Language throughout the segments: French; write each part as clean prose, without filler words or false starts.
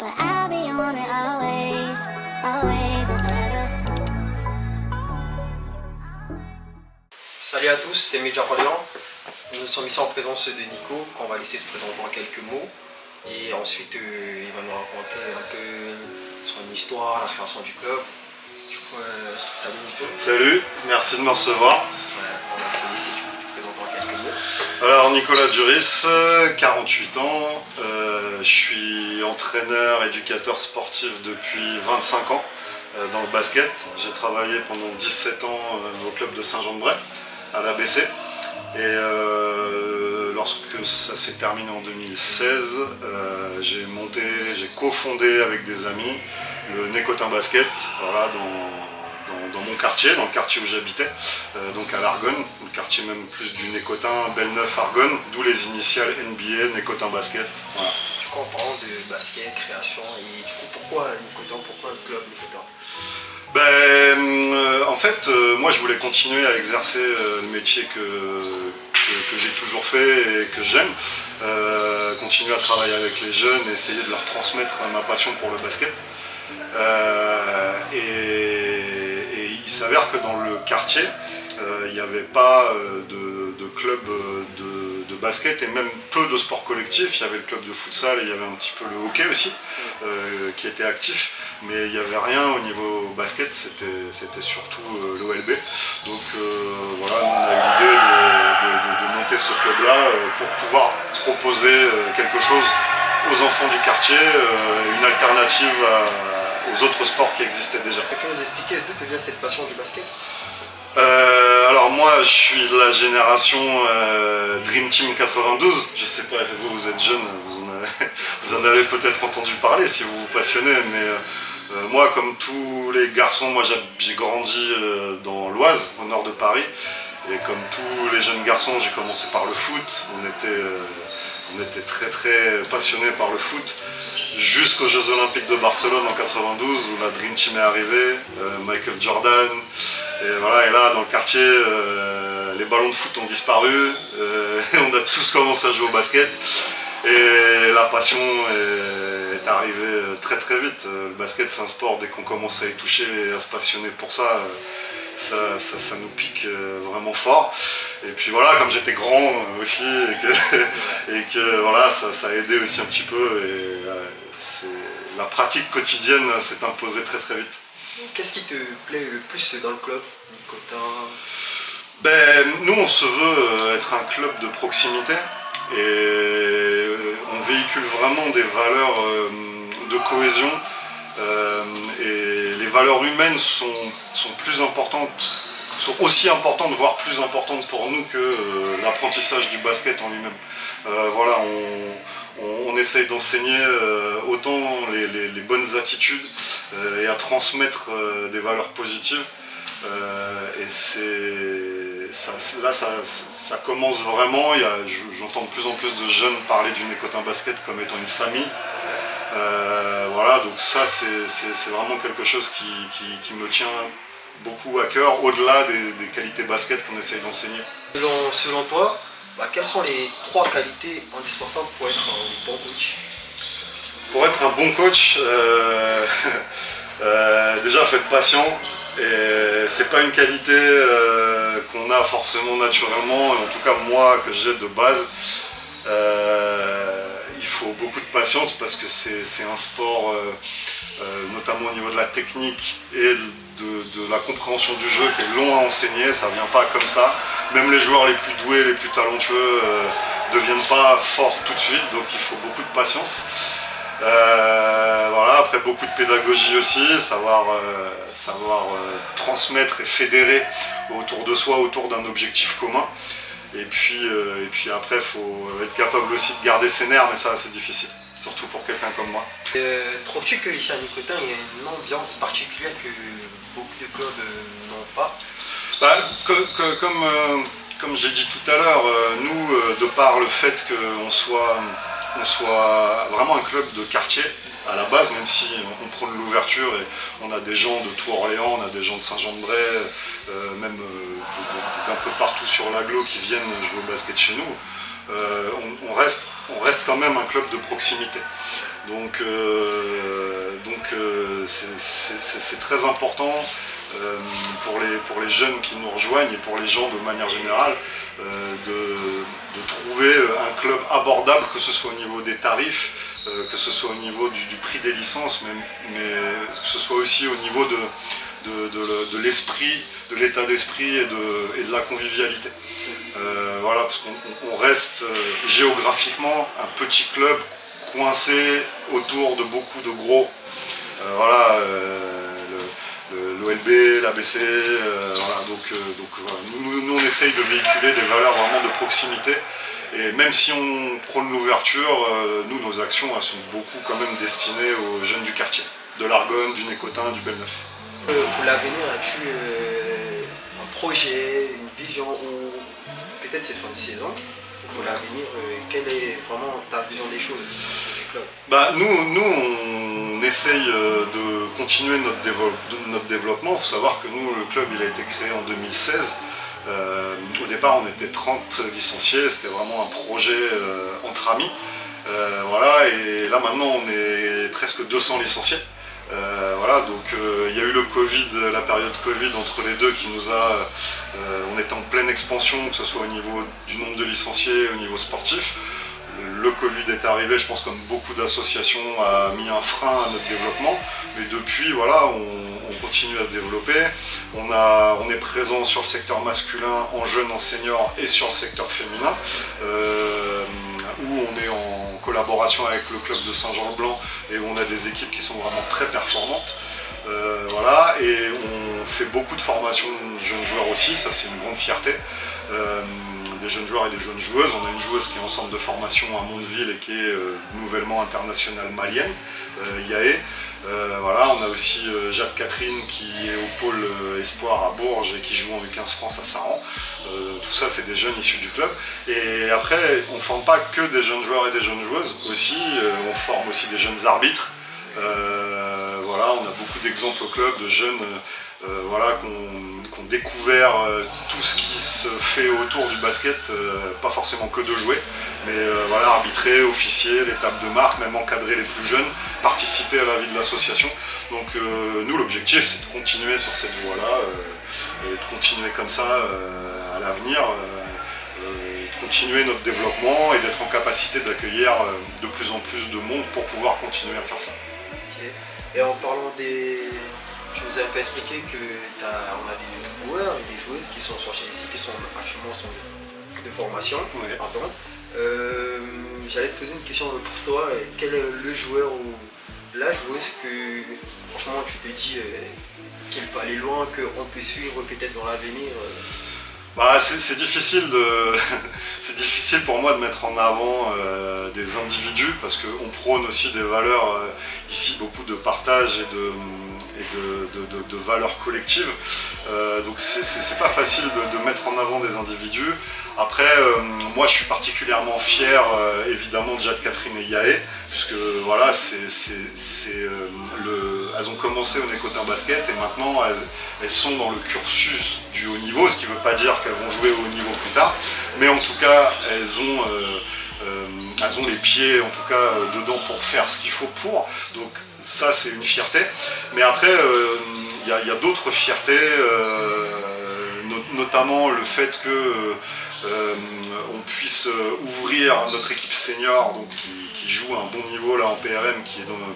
but I'll be on it always, always and ever. Salut à tous, c'est Major Orléans. Nous sommes ici en présence de Nico, qu'on va laisser se présenter en quelques mots. Et ensuite, il va nous raconter un peu son histoire, la création du club. Du coup, salut Nico. Salut, merci de me recevoir. On va te laisser te présenter en quelques mots. Alors Nicolas Duris, 48 ans, je suis entraîneur, éducateur sportif depuis 25 ans dans le basket. J'ai travaillé pendant 17 ans au club de Saint-Jean-de-Bray, à l'ABC. Et lorsque ça s'est terminé en 2016, j'ai cofondé avec des amis le Nécotin Basket, voilà, dans mon quartier, dans le quartier où j'habitais, donc à l'Argonne, le quartier même plus du Nécotin, Belleneuf-Argonne, d'où les initiales NBA, Nécotin Basket. Voilà. Du coup, en parlant de basket, création, et du coup, pourquoi Nécotin, pourquoi le club Nécotin? En fait, moi je voulais continuer à exercer le métier que j'ai toujours fait et que j'aime, continuer à travailler avec les jeunes et essayer de leur transmettre ma passion pour le basket. Et il s'avère que dans le quartier, il n'y avait pas de club de basket et même peu de sports collectifs. Il y avait le club de futsal et il y avait un petit peu le hockey aussi qui était actif. Mais il n'y avait rien au niveau basket, c'était surtout l'OLB. Donc voilà, on a eu l'idée de monter ce club-là pour pouvoir proposer quelque chose aux enfants du quartier, une alternative aux autres sports qui existaient déjà. Peux-tu nous expliquer d'où te vient cette passion du basket? Alors moi je suis de la génération Dream Team 92, je sais pas, vous êtes jeune, vous en avez peut-être entendu parler si vous vous passionnez, mais moi comme tous les garçons, moi j'ai grandi dans l'Oise, au nord de Paris, et comme tous les jeunes garçons j'ai commencé par le foot, on était très très passionnés par le foot, jusqu'aux Jeux Olympiques de Barcelone en 92 où la Dream Team est arrivée, Michael Jordan, et voilà, et là dans le quartier les ballons de foot ont disparu, on a tous commencé à jouer au basket et la passion est arrivée très très vite. Le basket c'est un sport, dès qu'on commence à y toucher et à se passionner pour ça, ça nous pique vraiment fort. Et puis voilà, comme j'étais grand aussi et que voilà, ça a aidé aussi un petit peu et la pratique quotidienne s'est imposée très très vite. Qu'est-ce qui te plaît le plus dans le club, Nécotin? Nous on se veut être un club de proximité et on véhicule vraiment des valeurs de cohésion et les valeurs humaines sont plus importantes, sont aussi importantes, voire plus importantes pour nous que l'apprentissage du basket en lui-même. Voilà, on essaye d'enseigner autant les bonnes attitudes et à transmettre des valeurs positives. Et là, ça commence vraiment. J'entends de plus en plus de jeunes parler du Nécotin Basket comme étant une famille. Voilà, donc ça, c'est vraiment quelque chose qui me tient beaucoup à cœur, au-delà des qualités basket qu'on essaye d'enseigner. Selon toi, quelles sont les 3 qualités indispensables pour être un bon coach? Pour être un bon coach, déjà, faut être patient. Et c'est pas une qualité qu'on a forcément naturellement, en tout cas moi que j'ai de base. Il faut beaucoup de patience parce que c'est un sport, notamment au niveau de la technique et de la compréhension du jeu, qui est long à enseigner, ça vient pas comme ça. Même les joueurs les plus doués, les plus talentueux ne deviennent pas forts tout de suite, donc il faut beaucoup de patience. Voilà, après beaucoup de pédagogie aussi, savoir transmettre et fédérer autour de soi, autour d'un objectif commun. Et puis après, il faut être capable aussi de garder ses nerfs, mais ça c'est difficile, surtout pour quelqu'un comme moi. Trouves-tu qu'ici à Nécotin, il y a une ambiance particulière que beaucoup de clubs n'ont pas? Comme j'ai dit tout à l'heure, nous, de par le fait qu'on soit vraiment un club de quartier à la base, même si on prône l'ouverture et on a des gens de tout Orléans, on a des gens de Saint-Jean-de-Bray, même d'un peu partout sur l'agglo qui viennent jouer au basket chez nous, on reste quand même un club de proximité. Donc c'est très important pour les jeunes qui nous rejoignent et pour les gens de manière générale de trouver un club abordable, que ce soit au niveau des tarifs, que ce soit au niveau du prix des licences, mais que ce soit aussi au niveau de l'esprit, de l'état d'esprit et de la convivialité. Voilà, parce qu'on reste géographiquement un petit club coincé autour de beaucoup de gros. Voilà, l'OLB, l'ABC, voilà, donc voilà. Nous on essaye de véhiculer des valeurs vraiment de proximité. Et même si on prône l'ouverture, nous, nos actions, elles sont beaucoup quand même destinées aux jeunes du quartier, de l'Argonne, du Nécotin, du Belneuf. Pour l'avenir, as-tu un projet, une vision, ou peut-être c'est fin de saison, pour l'avenir, quelle est vraiment ta vision des choses du club? Bah, nous, on essaye de continuer notre développement. Il faut savoir que nous, le club, il a été créé en 2016. Au départ, on était 30 licenciés, c'était vraiment un projet entre amis. Voilà, et là maintenant, on est presque 200 licenciés. Voilà, donc il y a eu le Covid, la période Covid entre les deux qui nous a... on était en pleine expansion, que ce soit au niveau du nombre de licenciés, au niveau sportif. Le Covid est arrivé, je pense comme beaucoup d'associations, a mis un frein à notre développement. Mais depuis, voilà, on continue à se développer. On est présent sur le secteur masculin, en jeunes, en seniors et sur le secteur féminin, où on est en collaboration avec le club de Saint-Jean-le-Blanc et où on a des équipes qui sont vraiment très performantes. Voilà, et on fait beaucoup de formations de jeunes joueurs aussi, ça c'est une grande fierté. Des jeunes joueurs et des jeunes joueuses. On a une joueuse qui est en centre de formation à Mondeville et qui est nouvellement internationale malienne, Yaé. Voilà, on a aussi Jade Catherine qui est au pôle espoir à Bourges et qui joue en U15 France à Saran. Tout ça, c'est des jeunes issus du club. Et après, on ne forme pas que des jeunes joueurs et des jeunes joueuses. Aussi, on forme aussi des jeunes arbitres. Voilà, on a beaucoup d'exemples au club de jeunes voilà, qui ont découvert tout ce qui se fait autour du basket, pas forcément que de jouer, mais voilà, arbitrer, officier, les tables de marque, même encadrer les plus jeunes, participer à la vie de l'association. Donc nous, l'objectif, c'est de continuer sur cette voie-là, et de continuer comme ça à l'avenir, de continuer notre développement et d'être en capacité d'accueillir de plus en plus de monde pour pouvoir continuer à faire ça. Okay. Et en parlant des... Tu nous as un peu expliqué qu'on a des joueurs et des joueuses qui sont sortis ici, qui sont actuellement de formation. Ouais. Pardon. J'allais te poser une question pour toi. Quel est le joueur ou la joueuse que franchement tu te dis qu'il peut aller loin, qu'on peut suivre peut-être dans l'avenir Bah, c'est difficile c'est difficile pour moi de mettre en avant des individus parce qu'on prône aussi des valeurs ici, beaucoup de partage et de valeurs collectives. Donc c'est pas facile de mettre en avant des individus. Après, moi je suis particulièrement fier évidemment de Jade Catherine et Yaé, puisque voilà, elles ont commencé au Nécotin Basket et maintenant elles sont dans le cursus du haut niveau, ce qui ne veut pas dire qu'elles vont jouer au haut niveau plus tard, mais en tout cas elles ont les pieds en tout cas dedans pour faire ce qu'il faut pour. Donc ça c'est une fierté. Mais après il y a d'autres fiertés, notamment le fait que on puisse ouvrir notre équipe senior donc, qui joue à un bon niveau là en PRM,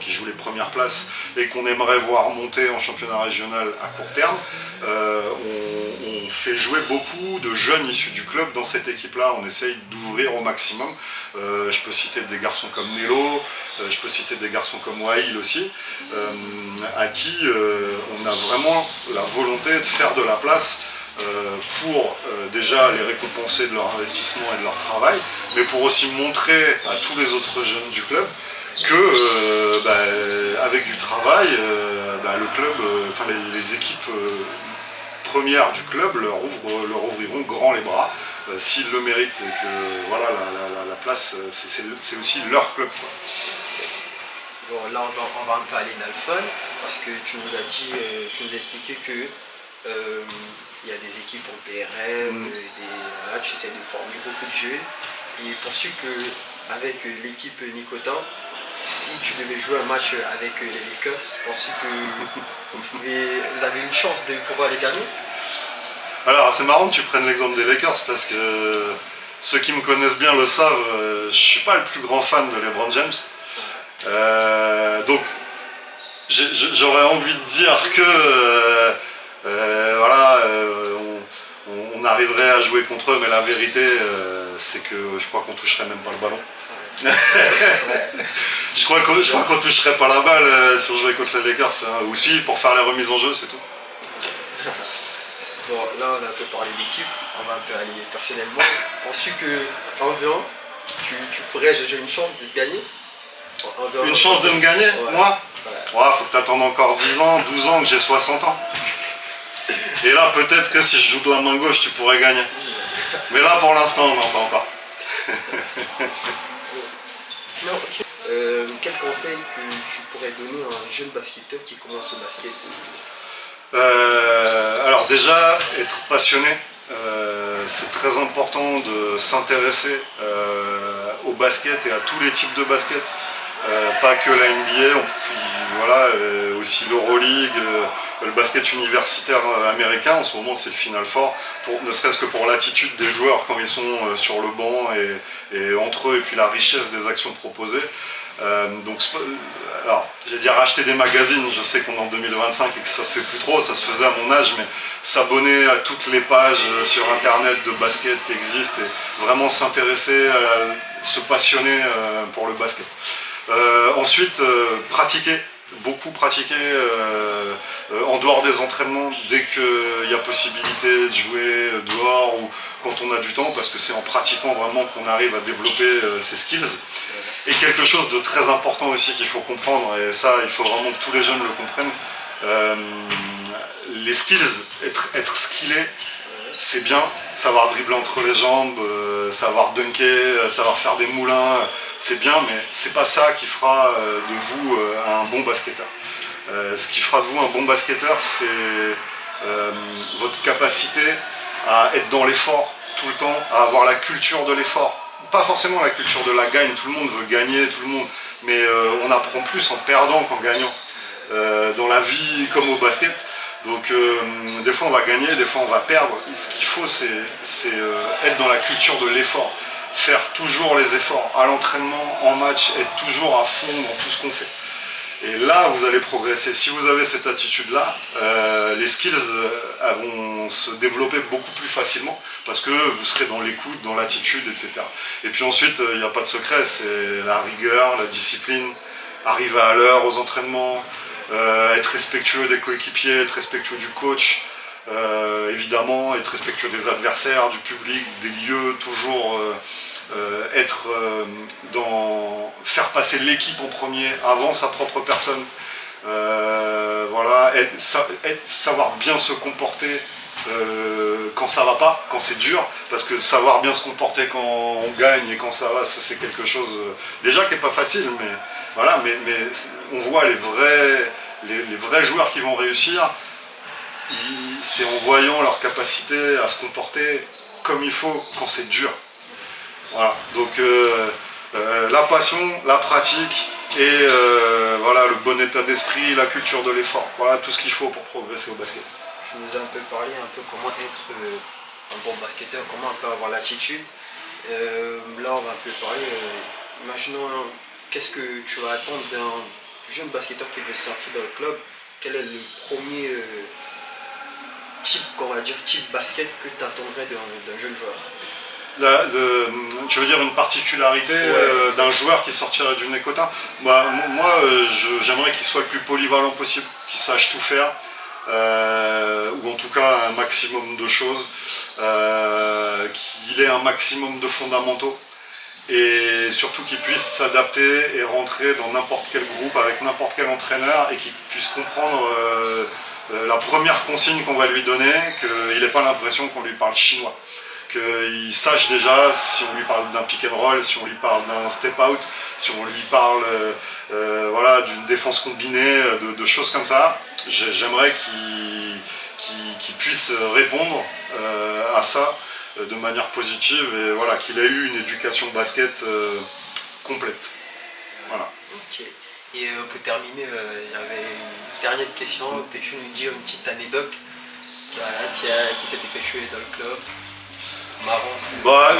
qui joue les premières places et qu'on aimerait voir monter en championnat régional à court terme. On fait jouer beaucoup de jeunes issus du club dans cette équipe là, on essaye d'ouvrir au maximum. Je peux citer des garçons comme Nello, je peux citer des garçons comme Wail aussi, à qui on a vraiment la volonté de faire de la place pour déjà les récompenser de leur investissement et de leur travail, mais pour aussi montrer à tous les autres jeunes du club que avec du travail, le club, enfin les équipes premières du club leur ouvriront grand les bras s'ils le méritent et que voilà, la place c'est aussi leur club, quoi. Bon, là on va un peu aller dans le fun parce que tu nous as dit, tu nous as expliqué que il y a des équipes en PRM, voilà, tu essaies de former beaucoup de jeunes. Et penses-tu qu'avec l'équipe Nécotin, si tu devais jouer un match avec les Lakers, penses-tu que vous avez une chance de pouvoir les gagner? Alors c'est marrant que tu prennes l'exemple des Lakers parce que ceux qui me connaissent bien le savent, je suis pas le plus grand fan de LeBron James. Donc j'aurais envie de dire que on arriverait à jouer contre eux, mais la vérité c'est que je crois qu'on toucherait même pas le ballon. je crois qu'on toucherait pas la balle si on jouait contre les Lakers, hein. Ou si pour faire les remises en jeu, c'est tout. Bon, là on a un peu parlé d'équipe, on va un peu aller personnellement. Penses-tu que 1v1, tu pourrais, j'ai une chance de gagner? Une chance de me gagner, ouais. Moi Ouais. Ouais, faut que t'attendes encore 10 ans, 12 ans, que j'ai 60 ans. Et là, peut-être que si je joue de la main gauche, tu pourrais gagner. Mais là, pour l'instant, on n'entend pas. Non, ok. Quel conseil que tu pourrais donner à un jeune basketteur qui commence le basket? Alors déjà, être passionné, c'est très important de s'intéresser au basket et à tous les types de basket. Pas que la NBA, voilà, aussi l'Euroleague, le basket universitaire américain. En ce moment, c'est le Final Four, ne serait-ce que pour l'attitude des joueurs quand ils sont sur le banc et entre eux, et puis la richesse des actions proposées. Alors, j'allais dire acheter des magazines, je sais qu'on est en 2025 et que ça se fait plus trop, ça se faisait à mon âge, mais s'abonner à toutes les pages sur internet de basket qui existent et vraiment s'intéresser, se passionner pour le basket. Ensuite, beaucoup pratiquer en dehors des entraînements dès qu'il y a possibilité de jouer dehors ou quand on a du temps, parce que c'est en pratiquant vraiment qu'on arrive à développer ses skills. Et quelque chose de très important aussi qu'il faut comprendre, et ça il faut vraiment que tous les jeunes le comprennent, les skills, être skillé, c'est bien, savoir dribbler entre les jambes, savoir dunker, savoir faire des moulins, c'est bien, mais c'est pas ça qui fera de vous un bon basketteur. Ce qui fera de vous un bon basketteur, c'est votre capacité à être dans l'effort tout le temps, à avoir la culture de l'effort. Pas forcément la culture de la gagne, tout le monde veut gagner, mais on apprend plus en perdant qu'en gagnant. Dans la vie comme au basket. Donc des fois on va gagner, des fois on va perdre. Et ce qu'il faut c'est être dans la culture de l'effort. Faire toujours les efforts à l'entraînement, en match, être toujours à fond dans tout ce qu'on fait. Et là vous allez progresser. Si vous avez cette attitude-là, les skills vont se développer beaucoup plus facilement parce que vous serez dans l'écoute, dans l'attitude, etc. Et puis ensuite, il n'y a pas de secret, c'est la rigueur, la discipline, arriver à l'heure aux entraînements, être respectueux des coéquipiers, être respectueux du coach, évidemment, être respectueux des adversaires, du public, des lieux, toujours faire passer l'équipe en premier avant sa propre personne. Voilà, savoir bien se comporter quand ça va pas, quand c'est dur, parce que savoir bien se comporter quand on gagne et quand ça va, c'est quelque chose déjà qui n'est pas facile, mais voilà, mais on voit les vrais joueurs qui vont réussir, c'est en voyant leur capacité à se comporter comme il faut quand c'est dur. Voilà, donc la passion, la pratique et voilà, le bon état d'esprit, la culture de l'effort, voilà tout ce qu'il faut pour progresser au basket. Tu nous as un peu parlé comment être un bon basketteur, comment un peu avoir l'attitude. Là on va un peu parler, imaginons qu'est-ce que tu vas attendre d'un jeune basketteur qui veut s'inscrire dans le club. Quel est le premier type basket que tu attendrais d'un jeune joueur? Tu veux dire une particularité d'un joueur qui sortirait d'une écotin? Moi, j'aimerais qu'il soit le plus polyvalent possible, qu'il sache tout faire, ou en tout cas un maximum de choses, qu'il ait un maximum de fondamentaux, et surtout qu'il puisse s'adapter et rentrer dans n'importe quel groupe avec n'importe quel entraîneur et qu'il puisse comprendre la première consigne qu'on va lui donner, qu'il n'ait pas l'impression qu'on lui parle chinois. Qu'il sache déjà si on lui parle d'un pick and roll, si on lui parle d'un step out, si on lui parle voilà, d'une défense combinée, de choses comme ça. J'aimerais qu'il puisse répondre à ça de manière positive et voilà, qu'il ait eu une éducation basket complète. Voilà. Ok. Et pour terminer, j'avais une dernière question. Peux-tu nous dire une petite anecdote qui s'est effectuée dans le club? Marrant. Bah,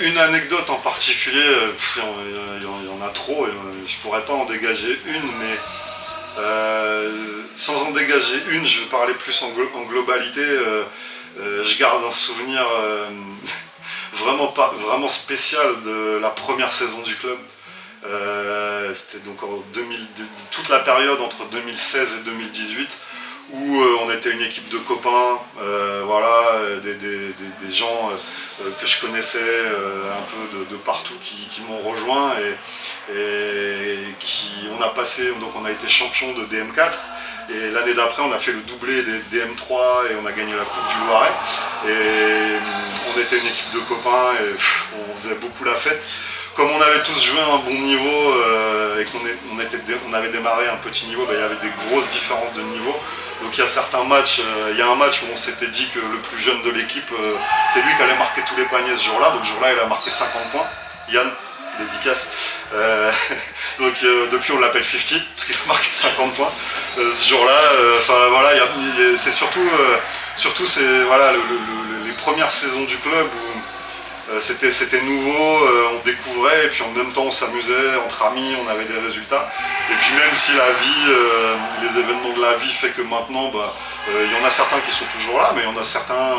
une anecdote en particulier, il y en a trop, et, je pourrais pas en dégager une, mais sans en dégager une, je vais parler plus en globalité. Je garde un souvenir vraiment spécial de la première saison du club. C'était donc toute la période entre 2016 et 2018 où on était une équipe de copains, voilà, des gens que je connaissais un peu de partout qui m'ont rejoint et on a passé, donc on a été champion de DM4 et l'année d'après on a fait le doublé des DM3 et on a gagné la Coupe du Loiret et on était une équipe de copains et on faisait beaucoup la fête. Comme on avait tous joué à un bon niveau et qu'on avait démarré à un petit niveau, il y avait des grosses différences de niveau. Donc il y a certains matchs, il y a un match où on s'était dit que le plus jeune de l'équipe, c'est lui qui allait marquer tous les paniers ce jour-là. Donc ce jour-là, il a marqué 50 points. Yann, dédicace. Donc depuis, on l'appelle 50 parce qu'il a marqué 50 points ce jour-là. Enfin voilà, c'est surtout c'est voilà les premières saisons du club où c'était nouveau, on découvrait et puis en même temps on s'amusait entre amis, on avait des résultats. Et puis même si la vie, les événements de la vie fait que maintenant, il y en a certains qui sont toujours là, mais il y en a certains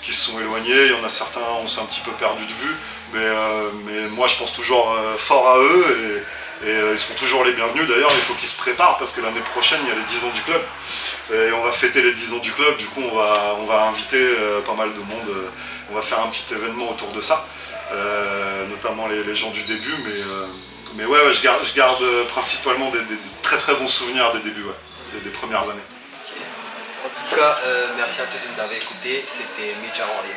qui se sont éloignés, il y en a certains on s'est un petit peu perdu de vue. Mais moi je pense toujours fort à eux et ils seront toujours les bienvenus. D'ailleurs il faut qu'ils se préparent parce que l'année prochaine il y a les 10 ans du club. Et on va fêter les 10 ans du club, du coup on va inviter pas mal de monde, on va faire un petit événement autour de ça, notamment les gens du début, mais ouais, je garde principalement des très très bons souvenirs des débuts, ouais, des premières années. Ok. En tout cas, merci à tous de nous avoir écoutés, c'était Média Orléans.